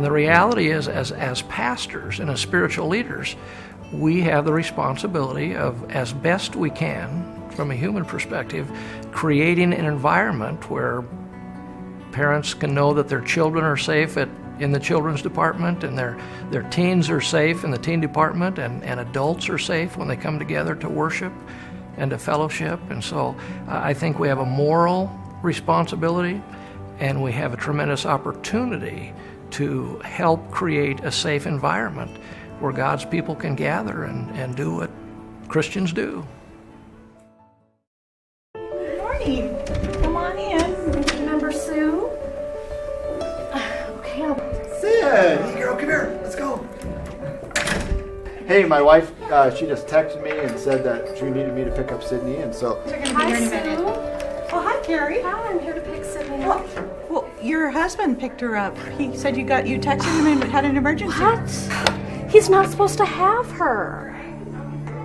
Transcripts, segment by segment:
And the reality is, as pastors and as spiritual leaders, we have the responsibility of, as best we can, from a human perspective, creating an environment where parents can know that their children are safe in the children's department, and their teens are safe in the teen department, and adults are safe when they come together to worship and to fellowship. And so I think we have a moral responsibility, and we have a tremendous opportunity to help create a safe environment where God's people can gather and do what Christians do. Good morning. Come on in. Remember Sue? Okay, Sid, hey girl, come here. Let's go. Hey, my wife, she just texted me and said that she needed me to pick up Sydney, and so... Hi, Sue. Oh, hi, Carrie. Hi, I'm here to pick Sydney up. Well, your husband picked her up. He said you texted him and had an emergency. What? He's not supposed to have her.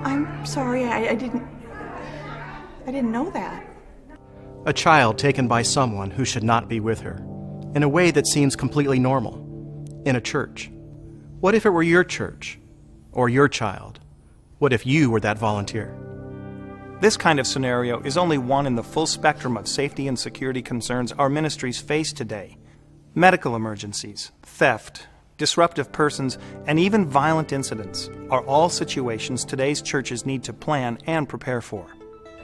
I'm sorry, I didn't know that. A child taken by someone who should not be with her, in a way that seems completely normal, in a church. What if it were your church, or your child? What if you were that volunteer? This kind of scenario is only one in the full spectrum of safety and security concerns our ministries face today. Medical emergencies, theft, disruptive persons, and even violent incidents are all situations today's churches need to plan and prepare for.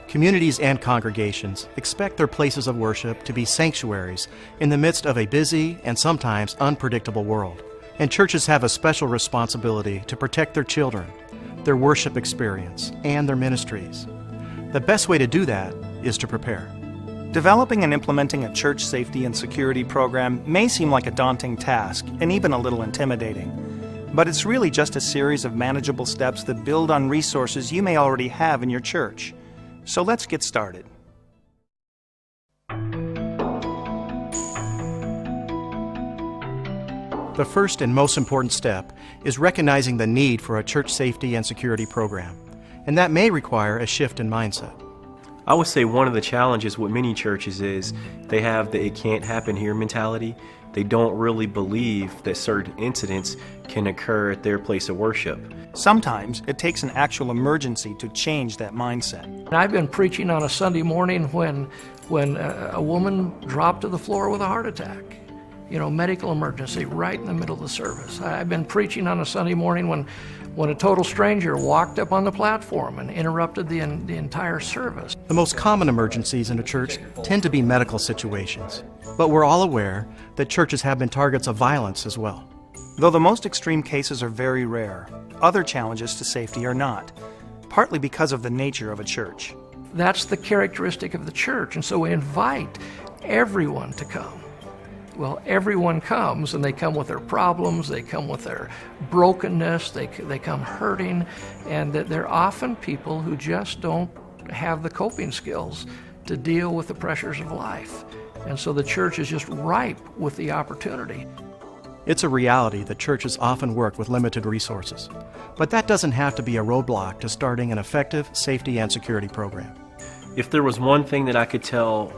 Communities and congregations expect their places of worship to be sanctuaries in the midst of a busy and sometimes unpredictable world. And churches have a special responsibility to protect their children, their worship experience, and their ministries. The best way to do that is to prepare. Developing and implementing a church safety and security program may seem like a daunting task and even a little intimidating, but it's really just a series of manageable steps that build on resources you may already have in your church. So let's get started. The first and most important step is recognizing the need for a church safety and security program, and that may require a shift in mindset. I would say one of the challenges with many churches is they have the "it can't happen here" mentality. They don't really believe that certain incidents can occur at their place of worship. Sometimes it takes an actual emergency to change that mindset. And I've been preaching on a Sunday morning when a woman dropped to the floor with a heart attack. Medical emergency right in the middle of the service. I've been preaching on a Sunday morning when a total stranger walked up on the platform and interrupted the entire service. The most common emergencies in a church tend to be medical situations, but we're all aware that churches have been targets of violence as well. Though the most extreme cases are very rare, other challenges to safety are not, partly because of the nature of a church. That's the characteristic of the church, and so we invite everyone to come. Well, everyone comes, and they come with their problems, they come with their brokenness, they come hurting, and that they're often people who just don't have the coping skills to deal with the pressures of life. And so the church is just ripe with the opportunity. It's a reality that churches often work with limited resources, but that doesn't have to be a roadblock to starting an effective safety and security program. If there was one thing that I could tell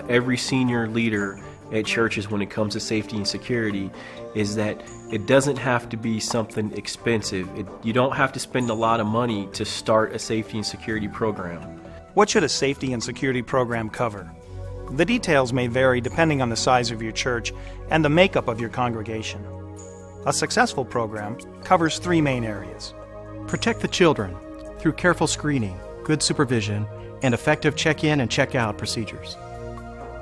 every senior leader at churches when it comes to safety and security, is that it doesn't have to be something expensive. You don't have to spend a lot of money to start a safety and security program. What should a safety and security program cover? The details may vary depending on the size of your church and the makeup of your congregation. A successful program covers three main areas. Protect the children through careful screening, good supervision, and effective check-in and check-out procedures.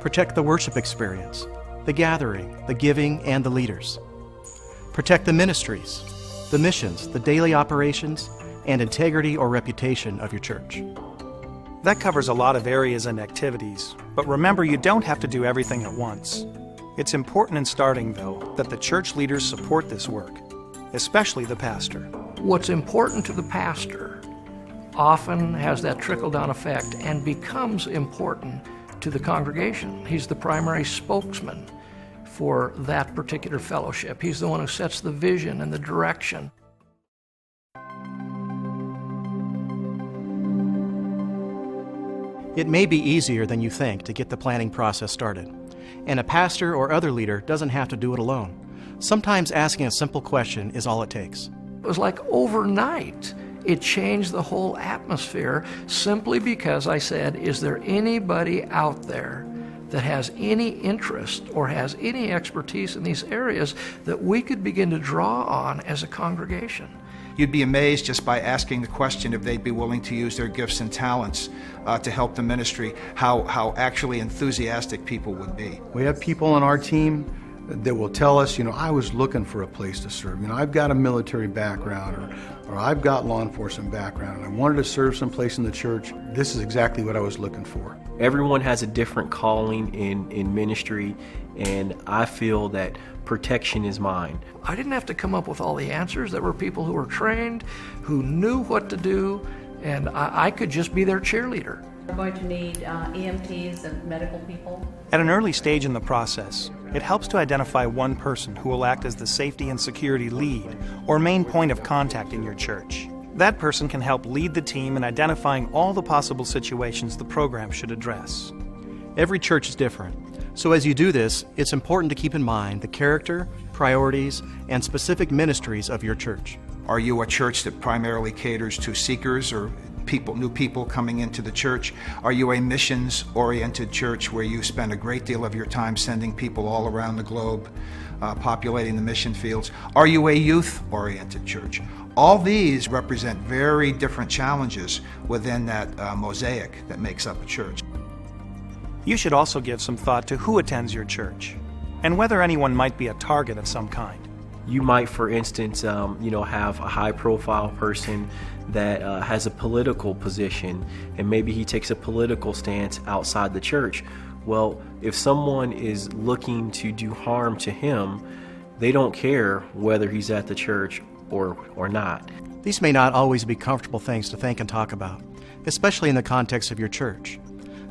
Protect the worship experience, the gathering, the giving, and the leaders. Protect the ministries, the missions, the daily operations, and integrity or reputation of your church. That covers a lot of areas and activities, but remember, you don't have to do everything at once. It's important in starting, though, that the church leaders support this work, especially the pastor. What's important to the pastor often has that trickle-down effect and becomes important to the congregation. He's the primary spokesman for that particular fellowship. He's the one who sets the vision and the direction. It may be easier than you think to get the planning process started, and a pastor or other leader doesn't have to do it alone. Sometimes asking a simple question is all it takes. It was like overnight. It changed the whole atmosphere simply because I said, is there anybody out there that has any interest or has any expertise in these areas that we could begin to draw on as a congregation? You'd be amazed just by asking the question if they'd be willing to use their gifts and talents to help the ministry, how actually enthusiastic people would be. We have people on our team that will tell us, I was looking for a place to serve. I've got a military background or I've got law enforcement background and I wanted to serve someplace in the church. This is exactly what I was looking for. Everyone has a different calling in ministry, and I feel that protection is mine. I didn't have to come up with all the answers. There were people who were trained, who knew what to do, and I could just be their cheerleader. We're going to need EMTs and medical people. At an early stage in the process, it helps to identify one person who will act as the safety and security lead or main point of contact in your church. That person can help lead the team in identifying all the possible situations the program should address. Every church is different, so as you do this, it's important to keep in mind the character, priorities, and specific ministries of your church. Are you a church that primarily caters to seekers or new people coming into the church? Are you a missions-oriented church where you spend a great deal of your time sending people all around the globe, populating the mission fields? Are you a youth-oriented church? All these represent very different challenges within that mosaic that makes up a church. You should also give some thought to who attends your church and whether anyone might be a target of some kind. You might, for instance, have a high-profile person that has a political position, and maybe he takes a political stance outside the church. Well, if someone is looking to do harm to him, they don't care whether he's at the church or not. These may not always be comfortable things to think and talk about, especially in the context of your church.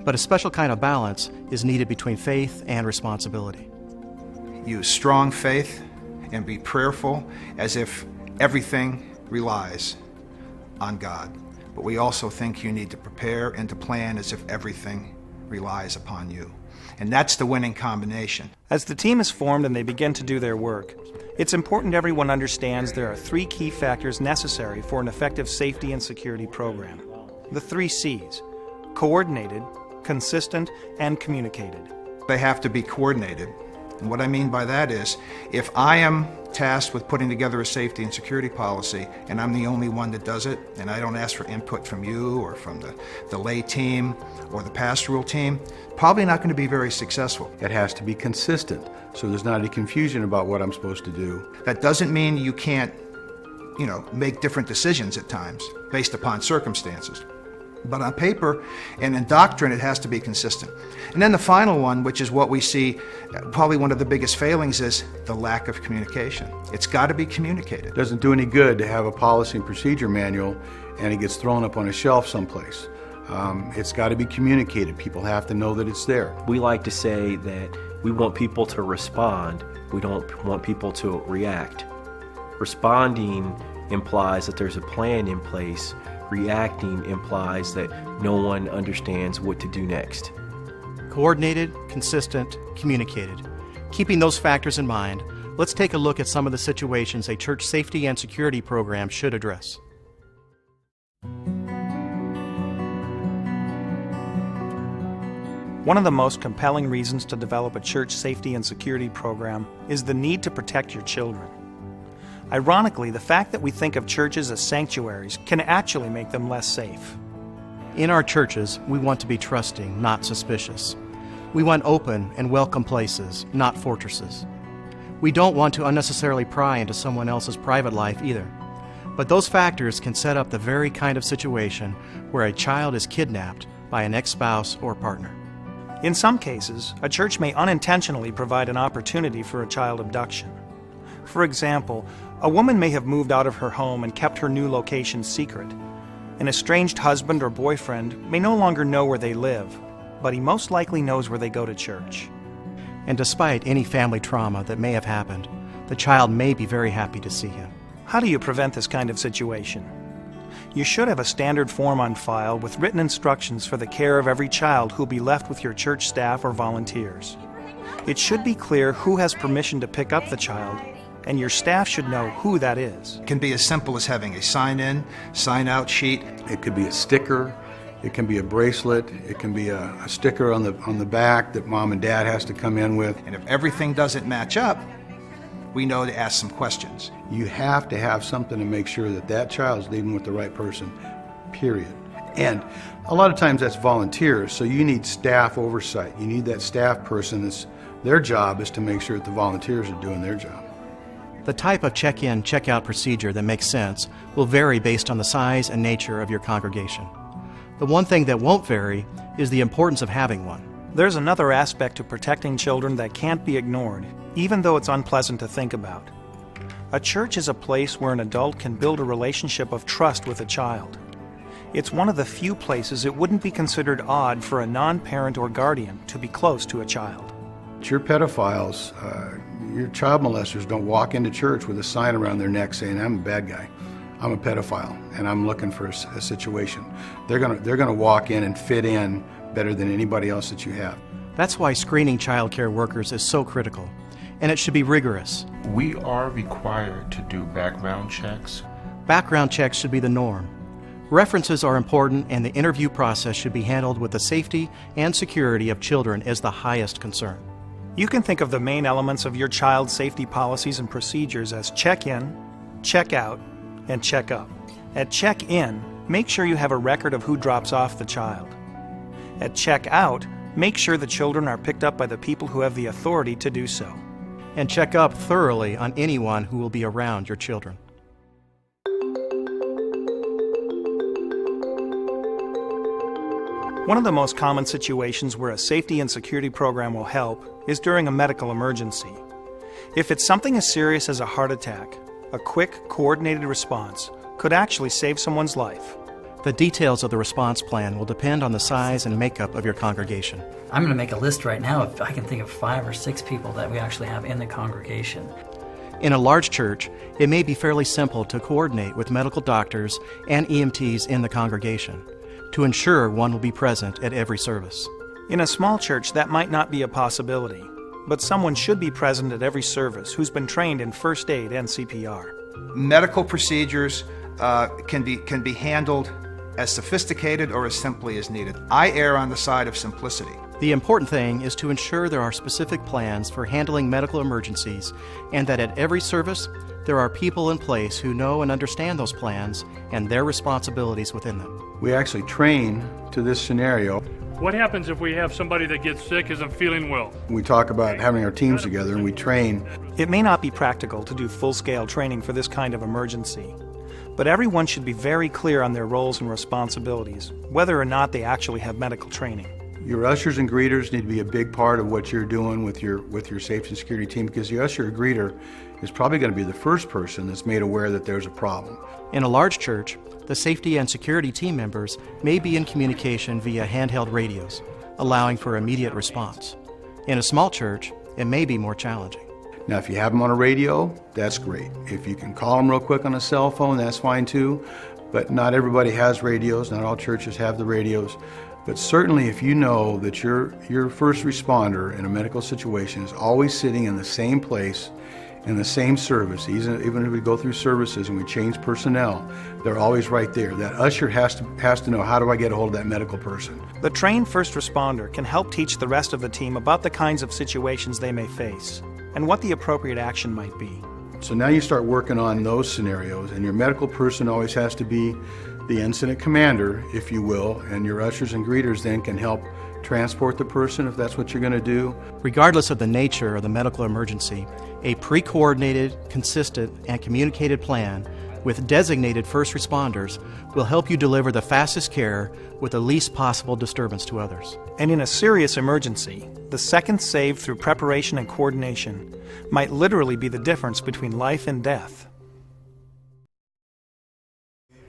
But a special kind of balance is needed between faith and responsibility. Use strong faith and be prayerful as if everything relies on God. But we also think you need to prepare and to plan as if everything relies upon you. And that's the winning combination. As the team is formed and they begin to do their work, it's important everyone understands there are 3 key factors necessary for an effective safety and security program. The 3 C's: coordinated, consistent, and communicated. They have to be coordinated. And what I mean by that is, if I am tasked with putting together a safety and security policy, and I'm the only one that does it, and I don't ask for input from you or from the lay team or the pastoral team, probably not going to be very successful. It has to be consistent, so there's not any confusion about what I'm supposed to do. That doesn't mean you can't, make different decisions at times based upon circumstances. But on paper and in doctrine, it has to be consistent. And then the final one, which is what we see, probably one of the biggest failings, is the lack of communication. It's got to be communicated. It doesn't do any good to have a policy and procedure manual and it gets thrown up on a shelf someplace. It's got to be communicated. People have to know that it's there. We like to say that we want people to respond. We don't want people to react. Responding implies that there's a plan in place. Reacting implies that no one understands what to do next. Coordinated, consistent, communicated. Keeping those factors in mind, let's take a look at some of the situations a church safety and security program should address. One of the most compelling reasons to develop a church safety and security program is the need to protect your children. Ironically, the fact that we think of churches as sanctuaries can actually make them less safe. In our churches, we want to be trusting, not suspicious. We want open and welcome places, not fortresses. We don't want to unnecessarily pry into someone else's private life either. But those factors can set up the very kind of situation where a child is kidnapped by an ex-spouse or partner. In some cases, a church may unintentionally provide an opportunity for a child abduction. For example, a woman may have moved out of her home and kept her new location secret. An estranged husband or boyfriend may no longer know where they live, but he most likely knows where they go to church. And despite any family trauma that may have happened, the child may be very happy to see him. How do you prevent this kind of situation? You should have a standard form on file with written instructions for the care of every child who will be left with your church staff or volunteers. It should be clear who has permission to pick up the child and your staff should know who that is. It can be as simple as having a sign-in, sign-out sheet. It could be a sticker. It can be a bracelet. It can be a sticker on the back that mom and dad has to come in with. And if everything doesn't match up, we know to ask some questions. You have to have something to make sure that that child's leaving with the right person, period. And a lot of times that's volunteers, so you need staff oversight. You need that staff person their job is to make sure that the volunteers are doing their job. The type of check-in, check-out procedure that makes sense will vary based on the size and nature of your congregation. The one thing that won't vary is the importance of having one. There's another aspect to protecting children that can't be ignored, even though it's unpleasant to think about. A church is a place where an adult can build a relationship of trust with a child. It's one of the few places it wouldn't be considered odd for a non-parent or guardian to be close to a child. Your pedophiles, your child molesters don't walk into church with a sign around their neck saying, "I'm a bad guy, I'm a pedophile, and I'm looking for a situation." They're gonna walk in and fit in better than anybody else that you have. That's why screening child care workers is so critical, and it should be rigorous. We are required to do background checks. Background checks should be the norm. References are important, and the interview process should be handled with the safety and security of children as the highest concern. You can think of the main elements of your child's safety policies and procedures as check-in, check-out, and check-up. At check-in, make sure you have a record of who drops off the child. At check-out, make sure the children are picked up by the people who have the authority to do so. And check up thoroughly on anyone who will be around your children. One of the most common situations where a safety and security program will help is during a medical emergency. If it's something as serious as a heart attack, a quick, coordinated response could actually save someone's life. The details of the response plan will depend on the size and makeup of your congregation. I'm going to make a list right now. If I can think of 5 or 6 people that we actually have in the congregation. In a large church, it may be fairly simple to coordinate with medical doctors and EMTs in the congregation to ensure one will be present at every service. In a small church, that might not be a possibility, but someone should be present at every service who's been trained in first aid and CPR. Medical procedures can be handled as sophisticated or as simply as needed. I err on the side of simplicity. The important thing is to ensure there are specific plans for handling medical emergencies and that at every service there are people in place who know and understand those plans and their responsibilities within them. We actually train to this scenario. What happens if we have somebody that gets sick, isn't feeling well? We talk about having our teams together and we train. It may not be practical to do full-scale training for this kind of emergency, but everyone should be very clear on their roles and responsibilities, whether or not they actually have medical training. Your ushers and greeters need to be a big part of what you're doing with your safety and security team, because the usher or greeter is probably going to be the first person that's made aware that there's a problem. In a large church, the safety and security team members may be in communication via handheld radios, allowing for immediate response. In a small church, it may be more challenging. Now, if you have them on a radio, that's great. If you can call them real quick on a cell phone, that's fine too. But not everybody has radios. Not all churches have the radios. But certainly if you know that your first responder in a medical situation is always sitting in the same place, in the same service, even if we go through services and we change personnel, they're always right there. That usher has to know, how do I get a hold of that medical person? The trained first responder can help teach the rest of the team about the kinds of situations they may face and what the appropriate action might be. So now you start working on those scenarios, and your medical person always has to be the incident commander, if you will, and your ushers and greeters then can help transport the person if that's what you're going to do. Regardless of the nature of the medical emergency, a pre-coordinated, consistent, and communicated plan with designated first responders will help you deliver the fastest care with the least possible disturbance to others. And in a serious emergency, the seconds saved through preparation and coordination might literally be the difference between life and death.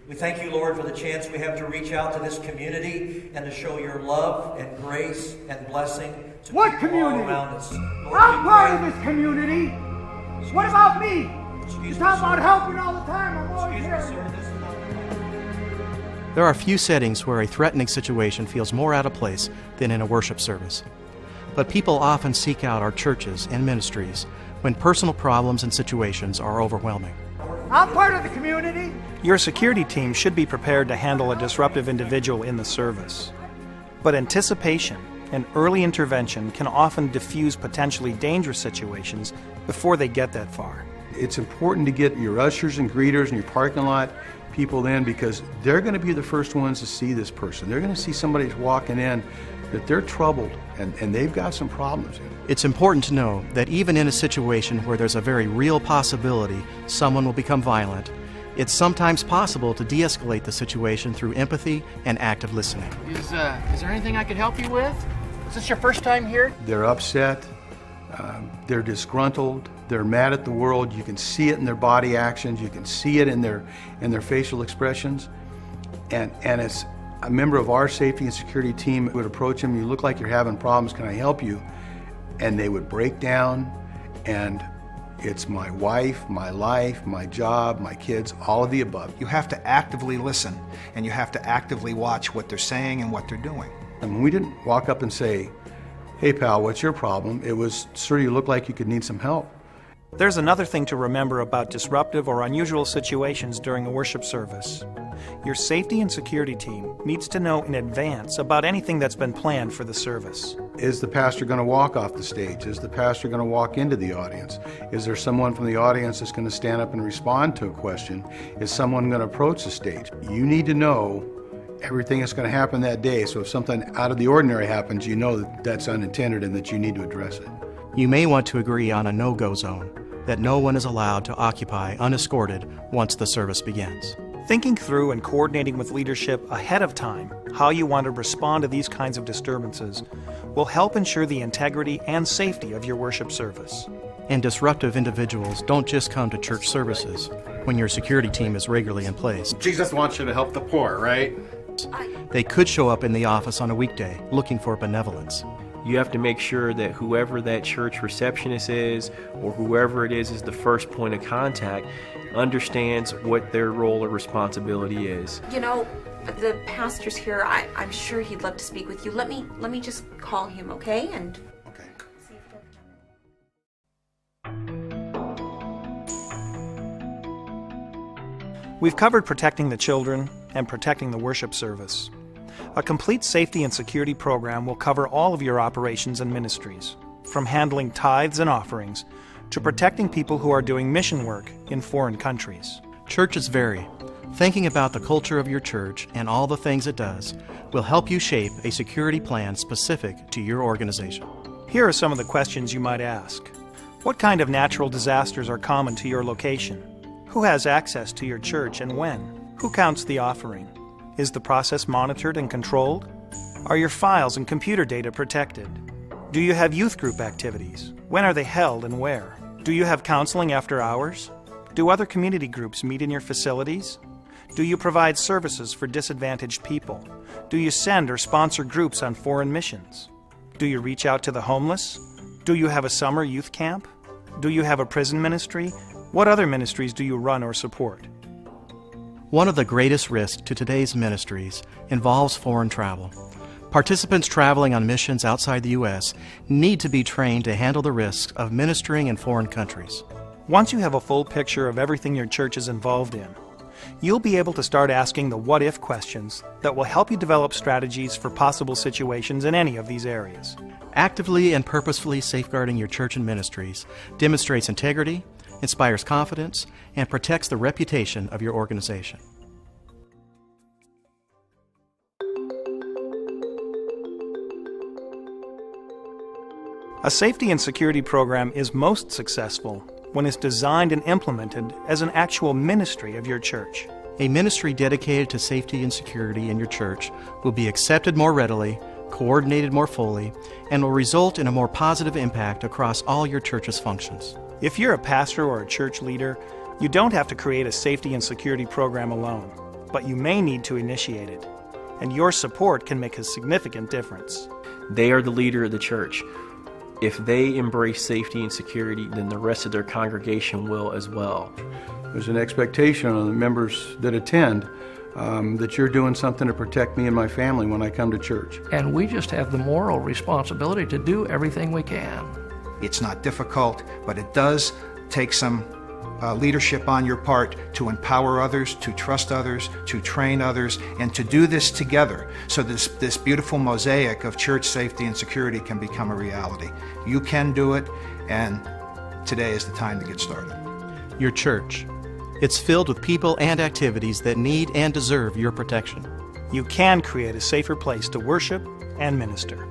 We thank you, Lord, for the chance we have to reach out to this community and to show your love and grace and blessing to people all around us. Lord, I'm part of this community. What about me? You talk about helping all the time. I'm always here. There are few settings where a threatening situation feels more out of place than in a worship service. But people often seek out our churches and ministries when personal problems and situations are overwhelming. I'm part of the community. Your security team should be prepared to handle a disruptive individual in the service. But anticipation and early intervention can often diffuse potentially dangerous situations before they get that far. It's important to get your ushers and greeters and your parking lot people in, because they're going to be the first ones to see this person. They're going to see somebody walking in that they're troubled and they've got some problems. It's important to know that even in a situation where there's a very real possibility someone will become violent, it's sometimes possible to de-escalate the situation through empathy and active listening. Is there anything I could help you with? Is this your first time here? They're upset, they're disgruntled, they're mad at the world. You can see it in their body actions, you can see it in their facial expressions. And as a member of our safety and security team would approach them, you look like you're having problems, can I help you? And they would break down, and it's my wife, my life, my job, my kids, all of the above. You have to actively listen, and you have to actively watch what they're saying and what they're doing. And we didn't walk up and say, hey pal, what's your problem? It was, sir, you look like you could need some help. There's another thing to remember about disruptive or unusual situations during a worship service. Your safety and security team needs to know in advance about anything that's been planned for the service. Is the pastor going to walk off the stage? Is the pastor going to walk into the audience? Is there someone from the audience that's going to stand up and respond to a question? Is someone going to approach the stage? You need to know everything that's going to happen that day, so if something out of the ordinary happens, you know that that's unintended and that you need to address it. You may want to agree on a no-go zone, that no one is allowed to occupy unescorted once the service begins. Thinking through and coordinating with leadership ahead of time how you want to respond to these kinds of disturbances will help ensure the integrity and safety of your worship service. And disruptive individuals don't just come to church services when your security team is regularly in place. Jesus wants you to help the poor, right? They could show up in the office on a weekday looking for benevolence. You have to make sure that whoever that church receptionist is, or whoever it is the first point of contact, understands what their role or responsibility is. You know, the pastor's here. I'm sure he'd love to speak with you. Let me just call him, okay? And We've covered protecting the children and protecting the worship service. A complete safety and security program will cover all of your operations and ministries, from handling tithes and offerings to protecting people who are doing mission work in foreign countries. Churches vary. Thinking about the culture of your church and all the things it does will help you shape a security plan specific to your organization. Here are some of the questions you might ask. What kind of natural disasters are common to your location? Who has access to your church and when? Who counts the offering? Is the process monitored and controlled? Are your files and computer data protected? Do you have youth group activities? When are they held and where? Do you have counseling after hours? Do other community groups meet in your facilities? Do you provide services for disadvantaged people? Do you send or sponsor groups on foreign missions? Do you reach out to the homeless? Do you have a summer youth camp? Do you have a prison ministry? What other ministries do you run or support? One of the greatest risks to today's ministries involves foreign travel. Participants traveling on missions outside the U.S. need to be trained to handle the risks of ministering in foreign countries. Once you have a full picture of everything your church is involved in, you'll be able to start asking the what-if questions that will help you develop strategies for possible situations in any of these areas. Actively and purposefully safeguarding your church and ministries demonstrates integrity, inspires confidence, and protects the reputation of your organization. A safety and security program is most successful when it's designed and implemented as an actual ministry of your church. A ministry dedicated to safety and security in your church will be accepted more readily, coordinated more fully, and will result in a more positive impact across all your church's functions. If you're a pastor or a church leader, you don't have to create a safety and security program alone, but you may need to initiate it, and your support can make a significant difference. They are the leader of the church. If they embrace safety and security, then the rest of their congregation will as well. There's an expectation on the members that attend that you're doing something to protect me and my family when I come to church. And we just have the moral responsibility to do everything we can. It's not difficult, but it does take some leadership on your part to empower others, to trust others, to train others, and to do this together so this beautiful mosaic of church safety and security can become a reality. You can do it, and today is the time to get started. Your church. It's filled with people and activities that need and deserve your protection. You can create a safer place to worship and minister.